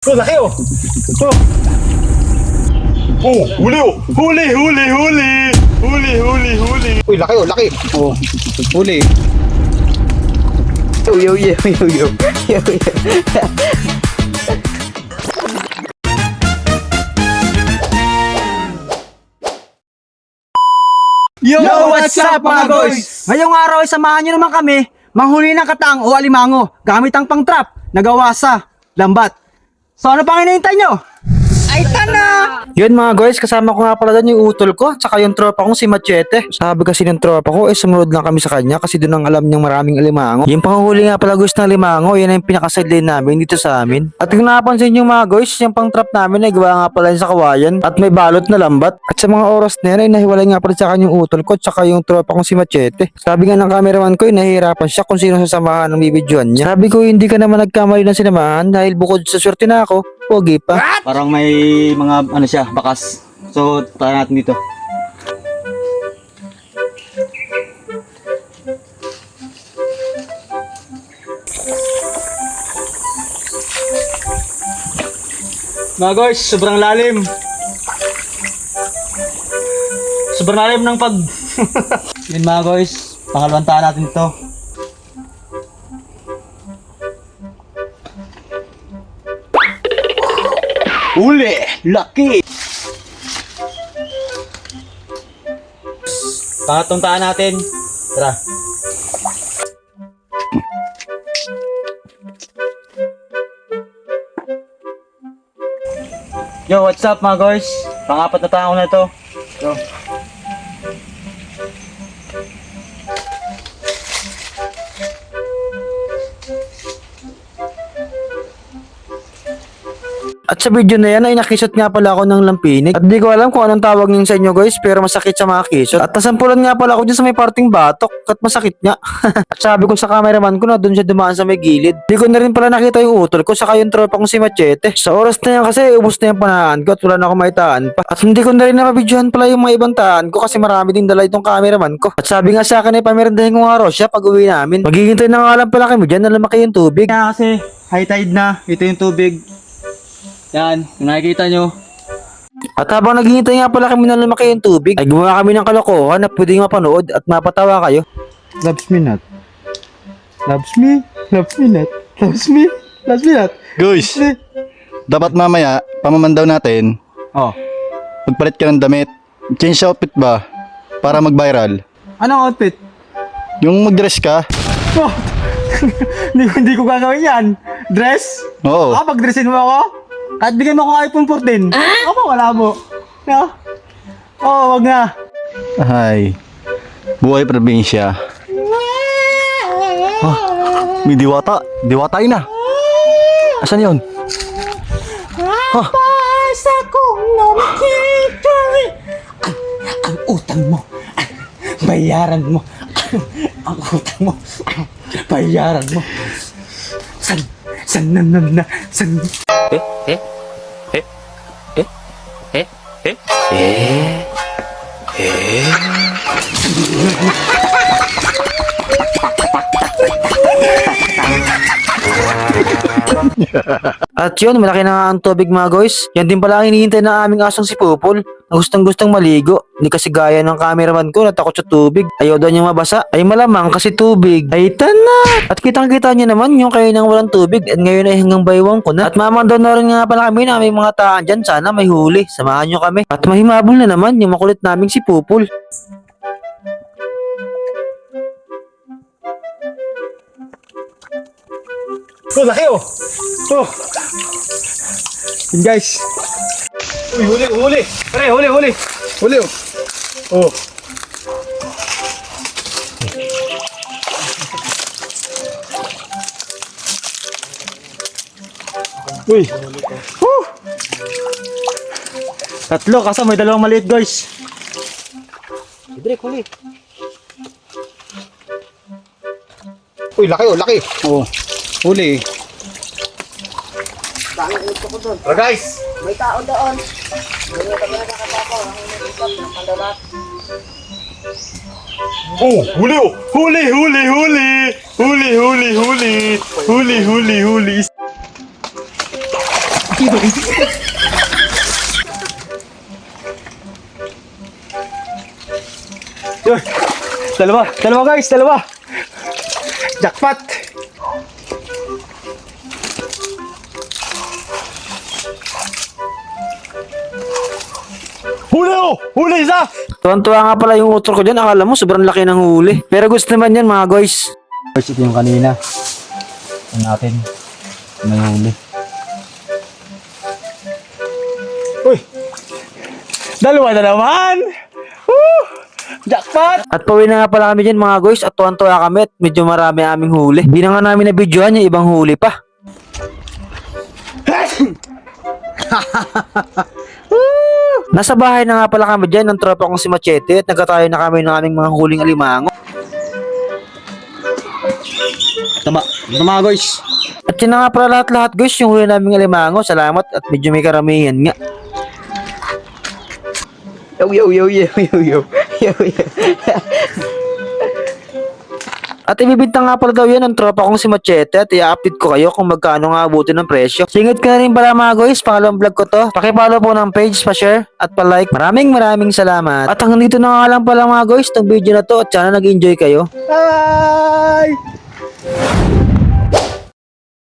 Oh, laki oh. Oh. Oh, huli oh. Huli, huli, huli. Huli, huli, huli. Uy, laki oh, laki. Oh, huli. Yo, yo, yo, yo, yo. Yo, yo. Yo, what's up mga boys? Ngayong araw ay samahan nyo naman kami manghuli ng katang o alimango gamit ang pang-trap na gawa sa lambat. So ano pang hinihintay nyo? Ay tana! Yun mga guys, kasama ko nga pala doon yung utol ko tsaka yung tropa kong si Machete. Sabi kasi ng tropa ko, sumunod lang kami sa kanya kasi doon ang alam niyang maraming alimango. Yung panghuli nga pala guys ng alimango, yan ang pinakasidlin namin dito sa amin. At kung napansin nyo mga guys, yung pang-trap namin ay gawa nga pala yun sa kawayan at may balot na lambat. At sa mga oras na yan ay nahiwalay nga pala sa kanya yung utol ko tsaka yung tropa kong si Machete. Sabi nga ng cameraman ko, nahihirapan siya kung sino sasamahan ng bibidyoan niya. Sabi ko, hindi ka naman nagkamali ng sinamahan dahil bukod sa swerte na ako, pogi pa. Parang may mga ano siya, bakas. So tara natin dito. Mga guys, sobrang lalim. Sobrang lalim ng pag... Yun mga guys, pangalawang tahan natin to. Uli! Lucky! Pangatong tahan natin. Tara. Yo, what's up mga guys? Pangapat na tahan ko na to. Yo. At sa video na yan ay nakisot nga pala ako ng lampinig. At di ko alam kung anong tawag niyo sa inyo guys, pero masakit sa mga kisot. At nasampulan nga pala ako dyan sa may parting batok at masakit nga. At sabi ko sa cameraman ko na doon siya dumaan sa may gilid. Di ko na rin pala nakita yung utol ko saka yung tropa kong si Machete. Sa oras na yan kasi ubos na yung panahan ko at wala na akong maitaan pa. At hindi ko na rin napabidyohan pala yung mga ibang taan ko kasi marami din dala itong cameraman ko. At sabi nga sa akin ay pamirindahin ko nga raw siya pag uwi namin. Maghihintay na nga lang pala kami dyan na lumaki yung tubig. Kaya kasi high tide na. Ito yung tubig. Yan, kung nakikita nyo. At habang naghihintay nga pala kami na lumaki yung tubig, ay gumawa kami ng kalokohan na pwedeng mapanood at mapatawa kayo. Loves me not. Loves me. Loves me not. Loves me. Loves me not. Guys, dapat mamaya, pamamandaw natin, Oh. magpalit ka ng damit. Change outfit ba? Para mag-viral. Anong outfit? Yung mag-dress ka. Oh. hindi ko gagawin yan. Dress? Oo. Pag-dressin mo ako? Kahit bigyan mo akong iPhone 14. Ako wala mo. No? Oo, wag na. Ay, buhay probinsya. Ah, may diwata. Diwata yun ah. Asan yun? Basta kong nakikita ang utang mo. Bayaran mo. Ang utang mo. Bayaran mo. San At yun, malaki na nga ang tubig mga guys. Yan din pala ang hinihintay ng aming asong si Pupol. Na gustong maligo. Hindi kasi gaya ng cameraman ko na takot sa tubig. Ayaw daw niyang mabasa. Ay malamang kasi tubig. Ay tana! At kitang-kita niyo naman yung kayo nang walang tubig. At ngayon ay hanggang baywang ko na. At mamandaw na rin nga pala kami na may mga taan dyan. Sana may huli. Samahan niyo kami. At mahimabol na naman yung makulit naming si Pupol. Oh, laki oh. Oh. Yun guys. Uy, huli, huli. Pare, huli, huli. Huli oh. Oh. Uy. Woo! Tatlo kasi may dalawang maliit guys. Libre, huli. Uy, laki oh, laki. Oh, huli. Oh, guys. May tao doon. Hindi kami nakakatapo. Ang inipot ng kandalat. Oh, huli oh. Huli, huli, huli. Huli, huli, huli. Huli, huli, huli. Yun. Dalawa guys, dalawa. Jackpot. Huli oh! Huli isa! Tuwan-tuwa nga pala yung utol ko dyan. Akala mo sobrang laki ng huli. Pero gusto naman yan mga guys. Guys, ito yung kanina. Ito natin. May huli. Uy! Dalawa na naman! Woo! Jackpot! At pauwi na nga pala kami dyan mga guys. At tuwan-tuwa kami at medyo marami aming huli. Hindi na nga namin na videohan yung ibang huli pa. Nasa bahay na nga pala kami dyan ng tropa kong si Machete at nagkatayo na kami ng aming mga huling alimango. Tama guys. At yun na nga pala lahat-lahat guys yung huli naming alimango. Salamat at medyo may karamihan nga. Yo. At ibibintang nga pala daw yan ng tropa kong si Machete at i-update ko kayo kung magkano nga abutin ng presyo. Singit ko na rin pala mga guys, pangalawang vlog ko to. Pakipollow po ng page, pa-share at pa-like. Maraming salamat. At hanggang dito na nga lang pala mga guys, tong video na to at sana nag-enjoy kayo. Bye!